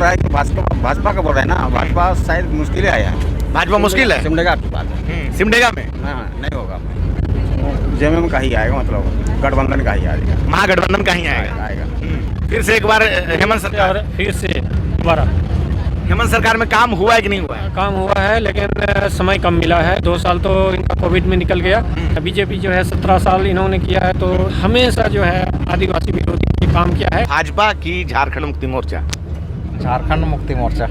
रहा है कि भाजपा का बोल रहा है ना, भाजपा शायद मुश्किल आया है। भाजपा मुश्किल है सिमडेगा की बात है। सिमडेगा में हाँ, नहीं होगा, जेएमएम का ही आएगा, मतलब गठबंधन का ही आएगा, महागठबंधन का ही आएगा। फिर से एक बार हेमंत सरकार, फिर से दोबारा हेमंत सरकार में काम हुआ है कि नहीं हुआ है? काम हुआ है, लेकिन समय कम मिला है। 2 साल तो इनका कोविड में निकल गया। बीजेपी जो है 17 साल इन्होंने किया है, तो हमेशा जो है आदिवासी विरोधी काम किया है। भाजपा की झारखंड मुक्ति मोर्चा, झारखंड मुक्ति मोर्चा।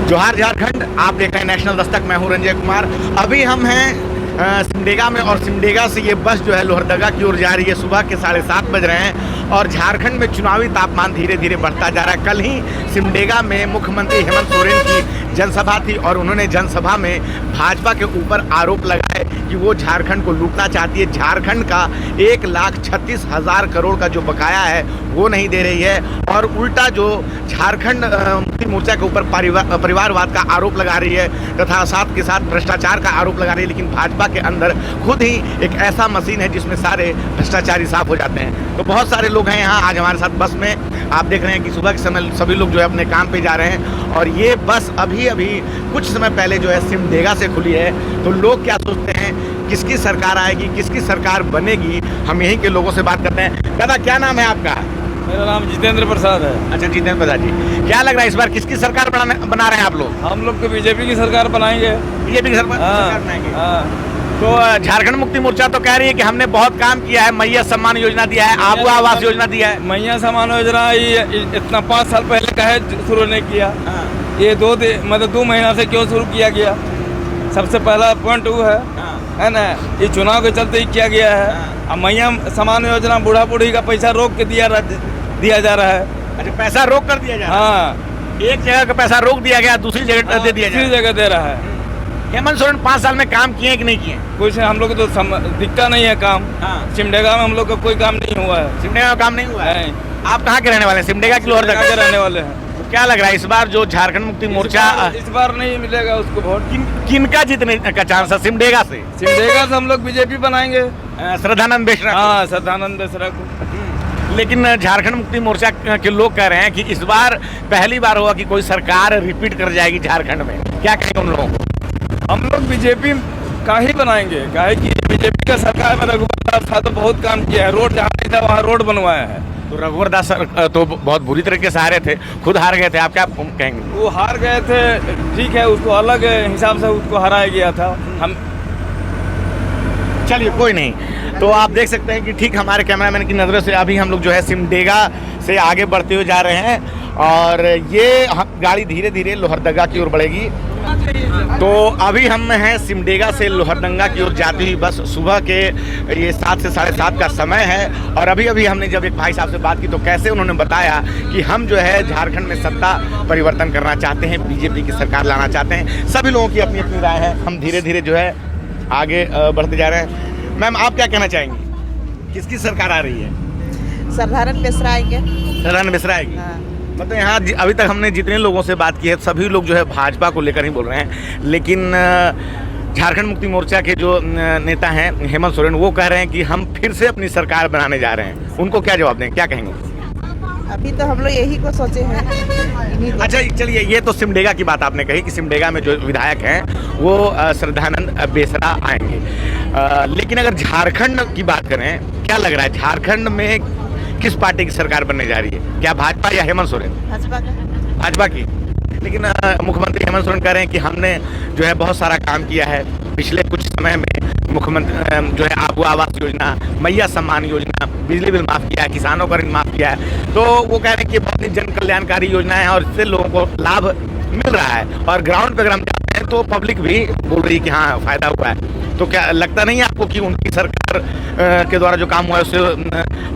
जोहार झारखंड, आप देख रहे हैं नेशनल दस्तक। मैं हूं रंजय कुमार। अभी हम हैं सिमडेगा में, और सिमडेगा से ये बस जो है लोहरदगा की ओर जा रही है। सुबह के 7:30 बज रहे हैं और झारखंड में चुनावी तापमान धीरे धीरे बढ़ता जा रहा है। कल ही सिमडेगा में मुख्यमंत्री हेमंत सोरेन की जनसभा थी और उन्होंने जनसभा में भाजपा के ऊपर आरोप लगाए कि वो झारखंड को लूटना चाहती है। झारखंड का 1,36,000 करोड़ का जो बकाया है वो नहीं दे रही है, और उल्टा जो झारखंड मुक्ति मोर्चा के ऊपर परिवारवाद का आरोप लगा रही है तथा साथ के साथ भ्रष्टाचार का आरोप लगा रही है। लेकिन भाजपा के अंदर खुद ही एक ऐसा मशीन है जिसमें सारे भ्रष्टाचारी साफ हो जाते हैं। तो बहुत सारे लोग हैं यहाँ आज हमारे साथ बस में। आप देख रहे हैं कि सुबह के समय सभी लोग जो है अपने काम पे जा रहे हैं, और ये बस अभी कुछ समय पहले जो है सिमडेगा से खुली है। तो लोग क्या सोचते हैं, किसकी सरकार आएगी, किसकी सरकार बनेगी, हम यहीं के लोगों से बात करते हैं। दादा, क्या नाम है आपका? मेरा नाम जितेंद्र प्रसाद है। अच्छा, जितेंद्र प्रसाद जी, क्या लग रहा है इस बार किसकी सरकार बना रहे हैं आप लोग? हम लोग तो बीजेपी की सरकार बनाएंगे। बीजेपी की सरकार बनाएंगे। तो झारखंड मुक्ति मोर्चा तो कह रही है कि हमने बहुत काम किया है, मैया सम्मान योजना दिया है, आबू आवास योजना दिया है। मैया सम्मान योजना ये इतना 5 साल पहले का है, शुरू नहीं किया। ये 2 महीना से क्यों शुरू किया गया? सबसे पहला पॉइंट वो है ना, ये चुनाव के चलते ही किया गया है। अब मैया सम्मान योजना बूढ़ा बूढ़ी का पैसा रोक के दिया जा रहा है। अच्छा, पैसा रोक कर दिया जा रहा है? हाँ, एक जगह का पैसा रोक दिया गया, दूसरी जगह दे दिया दूसरी जगह दे रहा है। हेमंत सोरेन 5 साल में काम किए कि नहीं किए? कुछ हम लोग तो दिखता नहीं है काम। सिमडेगा में हम लोग का कोई काम नहीं हुआ है। सिमडेगा में काम नहीं हुआ है? नहीं। आप कहाँ के रहने वाले हैं? सिमडेगा की लोहरदगा के रहने वाले हैं। तो क्या लग रहा है इस बार जो झारखंड मुक्ति मोर्चा, इस बार नहीं मिलेगा उसको वोट। किनका जीतने का चांस है सिमडेगा से? सिमडेगा से हम लोग बीजेपी बनाएंगे, श्रद्धानंद बेसरा। हाँ, श्रद्धानंद बेसरा को। लेकिन झारखंड मुक्ति मोर्चा के लोग कह रहे हैं कि इस बार पहली बार होगा कि कोई सरकार रिपीट कर जाएगी झारखंड में। क्या कहेंगे उन लोगों को? हम लोग बीजेपी का ही बनाएंगे, काहे कि बीजेपी का सरकार में रघुवर दास था तो बहुत काम किया है। रोड जहाँ नहीं था वहाँ रोड बनवाया है। तो रघुवर दास तो बहुत बुरी तरीके से हारे थे, खुद हार गए थे। आप क्या कहेंगे? वो हार गए थे, ठीक है, उसको अलग हिसाब से उसको हराया गया था। हम चलिए, कोई नहीं। तो आप देख सकते हैं कि ठीक हमारे कैमरामैन की नज़रों से अभी हम लोग जो है सिमडेगा से आगे बढ़ते हुए जा रहे हैं, और ये गाड़ी धीरे धीरे लोहरदगा की ओर बढ़ेगी। तो अभी हम हैं सिमडेगा से लोहरदगा की ओर जाती हुई बस। सुबह के ये 7 से 7:30 का समय है, और अभी हमने जब एक भाई साहब से बात की तो कैसे उन्होंने बताया कि हम जो है झारखंड में सत्ता परिवर्तन करना चाहते हैं, बीजेपी की सरकार लाना चाहते हैं। सभी लोगों की अपनी अपनी राय है। हम धीरे धीरे जो है आगे बढ़ते जा रहे हैं। मैम, आप क्या कहना चाहेंगी, किसकी सरकार आ रही है? श्रद्धानंद बेसरा आएंगे। श्रद्धानंद बेसरा आएगी? हाँ। मतलब यहाँ अभी तक हमने जितने लोगों से बात की है सभी लोग जो है भाजपा को लेकर ही बोल रहे हैं। लेकिन झारखंड मुक्ति मोर्चा के जो नेता हैं हेमंत सोरेन, वो कह रहे हैं कि हम फिर से अपनी सरकार बनाने जा रहे हैं। उनको क्या जवाब दें, क्या कहेंगे? अभी तो हम लोग यही को सोचे हैं। अच्छा, चलिए, ये तो सिमडेगा की बात आपने कही कि सिमडेगा में जो विधायक हैं वो श्रद्धानंद बेसरा आएंगे। लेकिन अगर झारखंड की बात करें, क्या लग रहा है झारखंड में किस पार्टी की सरकार बनने जा रही है? क्या भाजपा या हेमंत सोरेन? भाजपा की। लेकिन मुख्यमंत्री हेमंत सोरेन कह रहे हैं कि हमने जो है बहुत सारा काम किया है पिछले कुछ समय में। मुख्यमंत्री जो है आबू आवास योजना, मैया सम्मान योजना, बिजली बिल माफ़ किया है, किसानों का ऋण माफ़ किया है। तो वो कह रहे हैं कि बहुत ही जन कल्याणकारी योजना है और इससे लोगों को लाभ मिल रहा है। और ग्राउंड पे अगर हम जाते हैं तो पब्लिक भी बोल रही है कि हाँ, फ़ायदा हुआ है। तो क्या लगता नहीं है आपको कि उनकी सरकार के द्वारा जो काम हुआ है उससे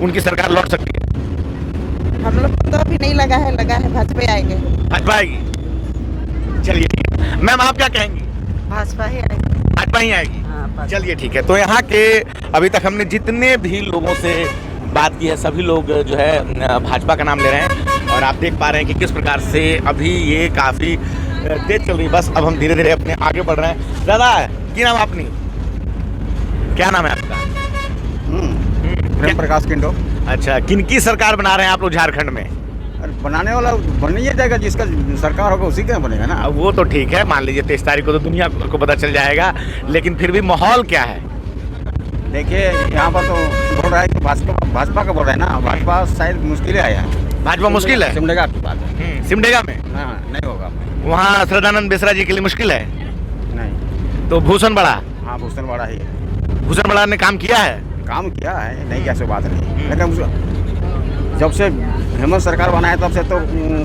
उनकी सरकार लौट सकती है? हम लोग को तो अभी नहीं लगा है भाजपा आएंगे। भाजपा आएगी? चलिए, ठीक है। मैम, आप क्या कहेंगी? भाजपा ही आएगी। भाजपा ही आएगी? हाँ, चलिए, ठीक है। तो यहाँ के अभी तक हमने जितने भी लोगों से बात की है सभी लोग जो है भाजपा का नाम ले रहे हैं, और आप देख पा रहे हैं कि किस प्रकार से अभी ये काफ़ी तेज चल रही बस। अब हम धीरे धीरे अपने आगे बढ़ रहे हैं। दादा, क्या नाम अपनी, क्या नाम है आपका? प्रेम प्रकाश किंडो। अच्छा, किनकी सरकार बना रहे हैं आप लोग झारखंड में? अरे बनाने वाला बन ही जाएगा, जिसका सरकार होगा उसी का बनेगा ना। अब वो तो ठीक है, मान लीजिए 23 तारीख को तो दुनिया को पता चल जाएगा, लेकिन फिर भी माहौल क्या है? देखिए यहाँ पर तो बोल रहा है कि भाजपा का बोल रहा है ना, भाजपा शायद मुश्किल आया है। भाजपा मुश्किल है? सिमडेगा की बात है। सिमडेगा में? हाँ, नहीं होगा वहाँ सदानंद बेसरा जी के लिए मुश्किल है? नहीं। तो भूषण बड़ा? हाँ, भूषण बड़ा ही है। भूषण बड़ा ने काम किया है? काम किया है, नहीं कैसे बात नहीं, लेकिन जब से हेमंत सरकार बना है तब से तो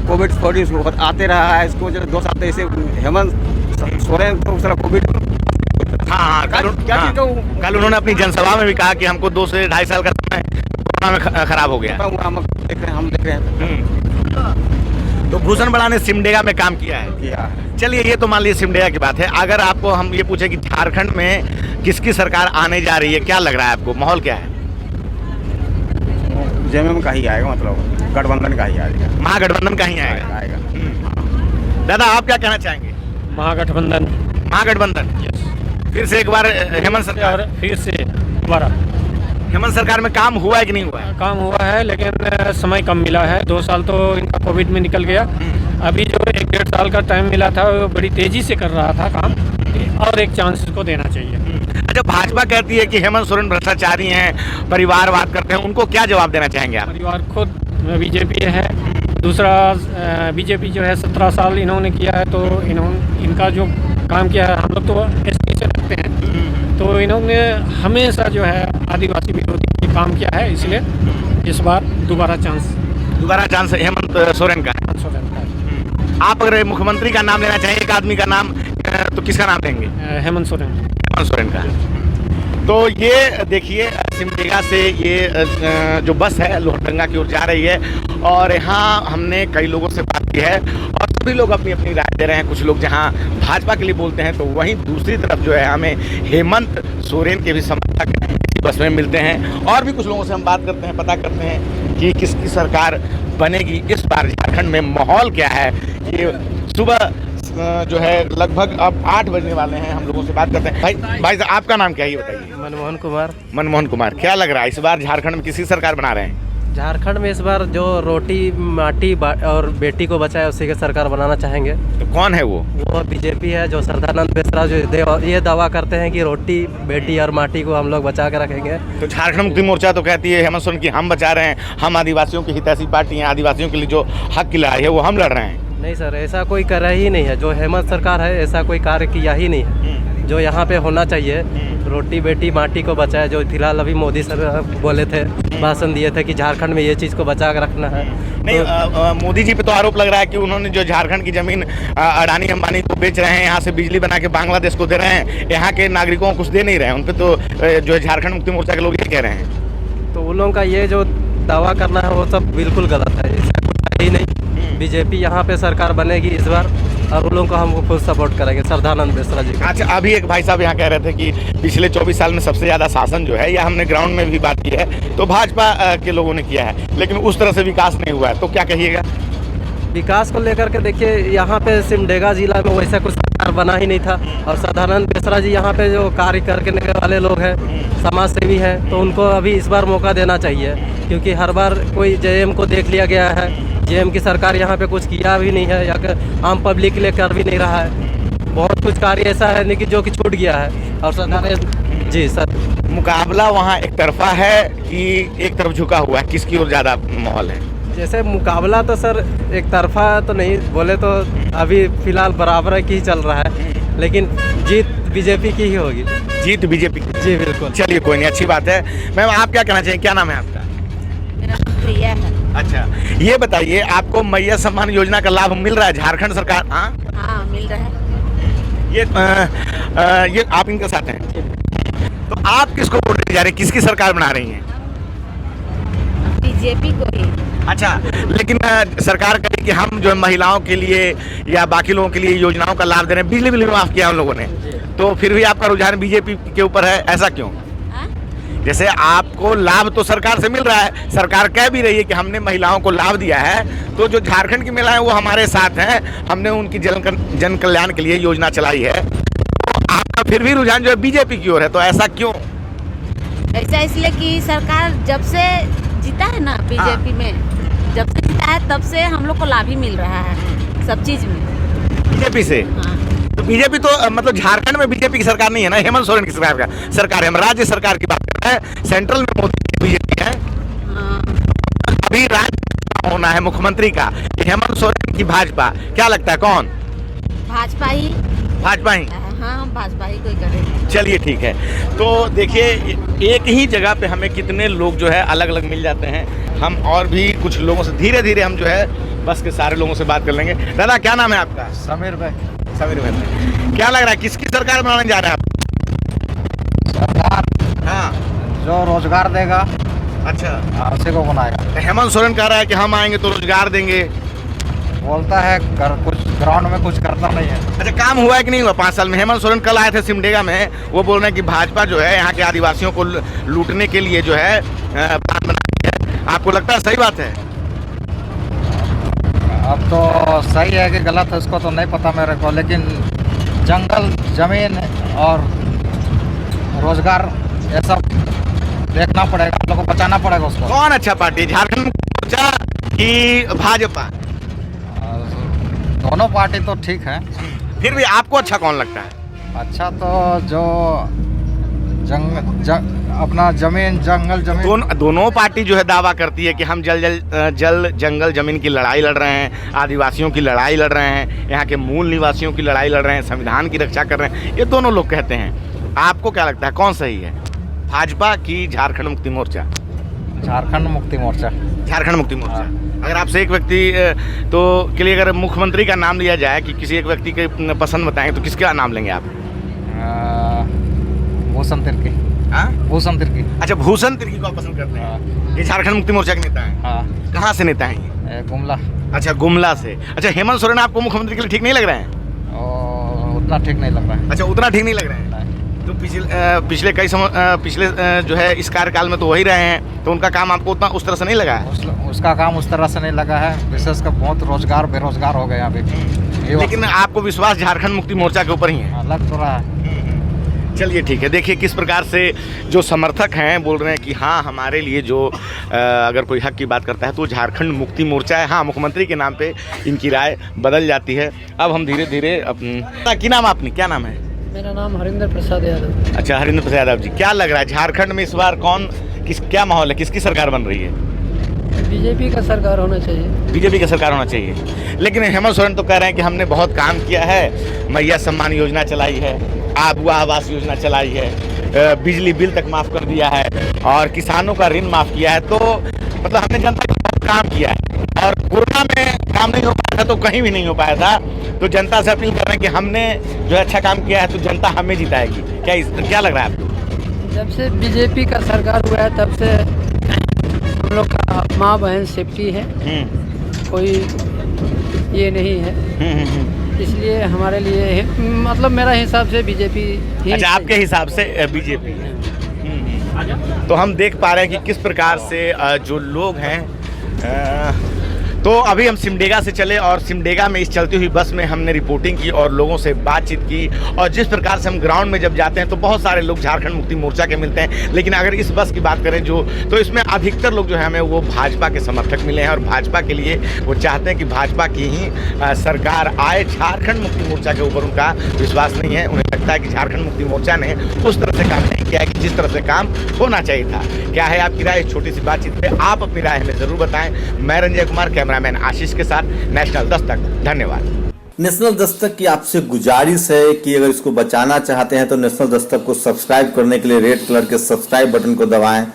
कोविड आते रहा है। इसको जो 2 साल ऐसे हेमंत सोरेन तो उसका कोविड। हाँ, कल उन्होंने अपनी जनसभा में भी कहा कि हमको 2 से 2.5 साल का समय कोरोना में खराब हो गया। हम देख रहे हैं। तो भूषण बड़ा ने सिमडेगा में काम किया है? किया है। चलिए, ये तो मान लीजिए सिमडेगा की बात है। अगर आपको हम ये पूछे कि झारखंड में किसकी सरकार आने जा रही है, क्या लग रहा है आपको, माहौल क्या है? जेएमएम का ही आएगा, मतलब गठबंधन का ही आएगा। महागठबंधन का ही आएगा। दादा, आप क्या कहना चाहेंगे? महागठबंधन। महागठबंधन? फिर से एक बार हेमंत सरकार? और फिर से दोबारा हेमंत सरकार में काम हुआ है कि नहीं हुआ है? काम हुआ है, लेकिन समय कम मिला है। 2 साल तो इनका कोविड में निकल गया। अभी जो 1-1.5 साल का टाइम मिला था वो बड़ी तेजी से कर रहा था काम, और एक चांस इसको देना चाहिए। अच्छा, भाजपा कहती है कि हेमंत सोरेन भ्रष्टाचारी हैं, परिवारवाद करते हैं, उनको क्या जवाब देना चाहेंगे आप? परिवार खुद बीजेपी है, दूसरा बीजेपी जो है 17 साल इन्होंने किया है, तो इनका जो काम किया है, हम लोग तो एसपी से रखते हैं, तो इन्होंने हमेशा जो है आदिवासी विरोधी काम किया है, इसलिए इस बार दोबारा चांस हेमंत सोरेन का है। आप अगर मुख्यमंत्री का नाम लेना चाहिए, एक आदमी का नाम, तो किसका नाम लेंगे? हेमंत सोरेन का। तो ये देखिए, सिमडेगा से ये जो बस है लोहरदंगा की ओर जा रही है, और यहाँ हमने कई लोगों से बात की है और सभी लोग अपनी अपनी राय दे रहे हैं। कुछ लोग जहाँ भाजपा के लिए बोलते हैं, तो वहीं दूसरी तरफ जो है हमें हेमंत सोरेन के भी समर्थक इसी बस में मिलते हैं। और भी कुछ लोगों से हम बात करते हैं, पता करते हैं कि किसकी सरकार बनेगी इस बार, झारखंड में माहौल क्या है। ये सुबह जो है लगभग अब 8 बजने वाले हैं, हम लोगों से बात करते हैं। भाई साहब, आपका नाम क्या है ये बताइए? मनमोहन कुमार। क्या लग रहा है इस बार झारखंड में किसकी सरकार बना रहे हैं? झारखंड में इस बार जो रोटी माटी और बेटी को बचाए उसी की सरकार बनाना चाहेंगे। तो कौन है वो? बीजेपी है, जो सदानंद बेसरा जो ये दावा करते हैं कि रोटी बेटी और माटी को हम लोग बचा के रखेंगे। तो झारखंड मुक्ति मोर्चा तो कहती है हेमंत सोरेन की हम बचा रहे हैं, हम आदिवासियों की हितैषी पार्टी हैं, आदिवासियों के लिए जो हक की लड़ाई है वो हम लड़ रहे हैं। नहीं सर, ऐसा कोई कर ही नहीं है। जो हेमंत सरकार है ऐसा कोई कार्य किया ही नहीं है जो यहाँ पे होना चाहिए। रोटी बेटी माटी को बचाए, जो फिलहाल अभी मोदी सर बोले थे, भाषण दिए थे कि झारखंड में ये चीज़ को बचा के रखना है। नहीं, तो मोदी जी पे तो आरोप लग रहा है कि उन्होंने जो झारखंड की जमीन अडानी अंबानी को बेच रहे हैं, यहाँ से बिजली बना के बांग्लादेश को दे रहे हैं, यहाँ के नागरिकों को कुछ दे नहीं रहे हैं। उन पर तो जो है झारखंड मुक्ति मोर्चा के लोग ये कह रहे हैं। तो उन लोगों का ये जो दावा करना है वो सब बिल्कुल गलत है, इसका कुछ ही नहीं। बीजेपी यहाँ पे सरकार बनेगी इस बार, और उन लोगों को हम फुल सपोर्ट करेंगे, सदानंद बेसरा जी। अच्छा, अभी एक भाई साहब यहाँ कह रहे थे कि पिछले 24 साल में सबसे ज़्यादा शासन जो है, या हमने ग्राउंड में भी बात की है, तो भाजपा के लोगों ने किया है, लेकिन उस तरह से विकास नहीं हुआ है। तो क्या कहिएगा? विकास को लेकर के देखिए, यहाँ पे सिमडेगा जिला में वैसा कुछ सरकार बना ही नहीं था, और सदानंद बेसरा जी यहाँ पे जो कार्य करने वाले लोग हैं, समाज सेवी हैं, तो उनको अभी इस बार मौका देना चाहिए, क्योंकि हर बार कोई जेएम को देख लिया गया है। जेएम की सरकार यहाँ पे कुछ किया भी नहीं है, या आम पब्लिक के लिए कर भी नहीं रहा है। बहुत कुछ कार्य ऐसा है कि जो कि छूट गया है। और सदानंद जी सर, मुकाबला वहाँ एक तरफा है कि एक तरफ झुका हुआ है, किसकी ओर ज़्यादा माहौल है? जैसे मुकाबला तो सर एक तरफा तो नहीं बोले, तो अभी फिलहाल बराबर की ही चल रहा है, लेकिन जीत बीजेपी की ही होगी। जीत बीजेपी की? जी बिल्कुल। चलिए, कोई नहीं, अच्छी बात है। मैम, आप क्या कहना चाहिए? क्या नाम है आपका? मेरा नाम प्रिया है। अच्छा, ये बताइए, आपको मैया सम्मान योजना का लाभ मिल रहा है झारखंड सरकार? हाँ, मिल रहा है। ये आप इनके साथ हैं, तो आप किसको वोट देने जा रहे हैं, किसकी सरकार बना रही हैं? बीजेपी को ही। अच्छा, लेकिन सरकार कहे कि हम जो है महिलाओं के लिए या बाकी लोगों के लिए योजनाओं का लाभ दे रहे हैं, बिजली बिल माफ किया उन लोगों ने, तो फिर भी आपका रुझान बीजेपी के ऊपर है, ऐसा क्यों? जैसे आपको लाभ तो सरकार से मिल रहा है, सरकार कह भी रही है कि हमने महिलाओं को लाभ दिया है, तो जो झारखंड की महिलाएं वो हमारे साथ हैं, हमने उनकी जन कल्याण के लिए योजना चलाई है, तो आपका फिर भी रुझान जो है बीजेपी की ओर है, तो ऐसा क्यों? ऐसा इसलिए कि सरकार जब से जीता है ना बीजेपी में, जब से जीता है तब से हम लोग को लाभ ही मिल रहा है सब चीज में। बीजेपी से? हाँ। तो बीजेपी तो मतलब झारखंड में बीजेपी की सरकार नहीं है ना, हेमंत सोरेन की सरकार है। हम राज्य सरकार की बात कर रहे हैं, सेंट्रल में मोदी की बीजेपी है। हाँ। अभी राज्य होना है मुख्यमंत्री का, हेमंत सोरेन की भाजपा, क्या लगता है कौन? भाजपा ही। भाजपा ही? हाँ, हम भाजपा ही कोई करेंगे। चलिए ठीक है। तो देखिए एक ही जगह पे हमें कितने लोग जो है अलग अलग मिल जाते हैं। हम और भी कुछ लोगों से धीरे धीरे हम जो है बस के सारे लोगों से बात कर लेंगे। दादा क्या नाम है आपका? समीर भाई। समीर भाई, क्या लग रहा है किसकी सरकार बनाने जा रहे हैं आप? सरकार हाँ, जो रोजगार देगा अच्छा उसी को बनाएगा। हेमंत सोरेन कह रहा है कि हम आएंगे तो रोजगार देंगे, बोलता है कुछ ग्राउंड में कुछ करता नहीं है। अच्छा काम हुआ है कि नहीं हुआ 5 साल में? हेमंत सोरेन कल आए थे सिमडेगा में, वो बोल रहे हैं कि भाजपा जो है यहाँ के आदिवासियों को लूटने के लिए जो है प्लान बना रही है। आपको लगता है सही बात है? अब तो सही है कि गलत है उसको तो नहीं पता मेरे को, लेकिन जंगल जमीन और रोजगार ये सब देखना पड़ेगा, हम लोग को बचाना पड़ेगा उसको। कौन अच्छा पार्टी, झारखंड मोर्चा कि भाजपा? दोनों पार्टी तो ठीक है। फिर भी आपको अच्छा कौन लगता है? अच्छा तो जो अपना जमीन जंगल जमीन दोनों पार्टी जो है दावा करती है कि हम जल जंगल जमीन की लड़ाई लड़ रहे हैं, आदिवासियों की लड़ाई लड़ रहे हैं, यहाँ के मूल निवासियों की लड़ाई लड़ रहे हैं, संविधान की रक्षा कर रहे हैं। ये दोनों लोग कहते हैं। आपको क्या लगता है कौन सही है, भाजपा की झारखंड मुक्ति मोर्चा? झारखंड मुक्ति मोर्चा। झारखंड मुक्ति मोर्चा। अगर आपसे एक व्यक्ति तो के लिए अगर मुख्यमंत्री का नाम लिया जाए कि किसी एक व्यक्ति के पसंद बताएं तो किसका नाम लेंगे आप? भूषण तिर्की। भूषण तिर्की। अच्छा भूषण तिर्की को आप पसंद करते हैं? ये झारखंड मुक्ति मोर्चा के नेता हैं? हाँ। कहाँ से नेता हैं ये? गुमला। अच्छा गुमला से। अच्छा हेमंत सोरेन आपको मुख्यमंत्री के लिए ठीक नहीं लग रहे हैं? उतना ठीक नहीं लग रहा है। अच्छा उतना ठीक नहीं लग रहे हैं। तो पिछले कई पिछले जो है इस कार्यकाल में तो वही रहे हैं, तो उनका काम आपको उतना उस तरह से नहीं लगा है? उसका काम उस तरह से नहीं लगा है, विशेषकर बहुत रोजगार बेरोजगार हो गए अभी। लेकिन आपको विश्वास झारखंड मुक्ति मोर्चा के ऊपर ही है? लग तो रहा है। चलिए ठीक है। देखिए किस प्रकार से जो समर्थक हैं बोल रहे हैं कि हाँ हमारे लिए जो अगर कोई हक की बात करता है तो झारखंड मुक्ति मोर्चा है। हाँ मुख्यमंत्री के नाम पे इनकी राय बदल जाती है। अब हम धीरे धीरे क्या नाम आपने, क्या नाम है? मेरा नाम हरिंदर प्रसाद यादव। अच्छा हरिंदर प्रसाद यादव जी, क्या लग रहा है झारखंड में इस बार क्या माहौल है, किसकी सरकार बन रही है? बीजेपी का सरकार होना चाहिए। बीजेपी का सरकार होना चाहिए। लेकिन हेमंत सोरेन तो कह रहे हैं कि हमने बहुत काम किया है, मैया सम्मान योजना चलाई है, आबुआ आवास योजना चलाई है, बिजली बिल तक माफ़ कर दिया है और किसानों का ऋण माफ़ किया है। तो मतलब हमने जनता का बहुत काम किया है और कोरोना में काम नहीं हो पाया था तो कहीं भी नहीं हो पाया था। तो जनता से अपील कर रहे हैं कि हमने जो अच्छा काम किया है तो जनता हमें जिताएगी। क्या लग रहा है आपको? जब से बीजेपी का सरकार हुआ है तब से हम लोग का माँ बहन सेफ्टी है, कोई ये नहीं है, इसलिए हमारे लिए मतलब मेरा हिसाब से बीजेपी ही। अच्छा आपके हिसाब से बीजेपी है। तो हम देख पा रहे हैं कि किस प्रकार से जो लोग हैं तो अभी हम सिमडेगा से चले और सिमडेगा में इस चलती हुई बस में हमने रिपोर्टिंग की और लोगों से बातचीत की। और जिस प्रकार से हम ग्राउंड में जब जाते हैं तो बहुत सारे लोग झारखंड मुक्ति मोर्चा के मिलते हैं, लेकिन अगर इस बस की बात करें तो इसमें अधिकतर लोग जो है हमें वो भाजपा के समर्थक मिले हैं और भाजपा के लिए वो चाहते हैं कि भाजपा की ही सरकार आए। झारखंड मुक्ति मोर्चा के ऊपर उनका विश्वास नहीं है। उन्हें लगता है कि झारखंड मुक्ति मोर्चा ने उस तरह से काम नहीं किया है कि जिस तरह से काम होना चाहिए था। क्या है आपकी राय इस छोटी सी बातचीत पे? आप अपनी राय हमें ज़रूर बताएं। मैं रंजय कुमार, कैमरामैन आशीष के साथ, नेशनल दस्तक। धन्यवाद। नेशनल दस्तक की आपसे गुजारिश है कि अगर इसको बचाना चाहते हैं तो नेशनल दस्तक को सब्सक्राइब करने के लिए रेड कलर के सब्सक्राइब बटन को दबाएं,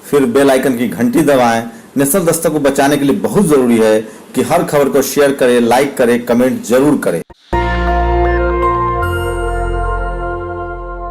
फिर बेल आइकन की घंटी दबाएं। नेशनल दस्तक को बचाने के लिए बहुत जरूरी है कि हर खबर को शेयर करें, लाइक करें, कमेंट जरूर करें।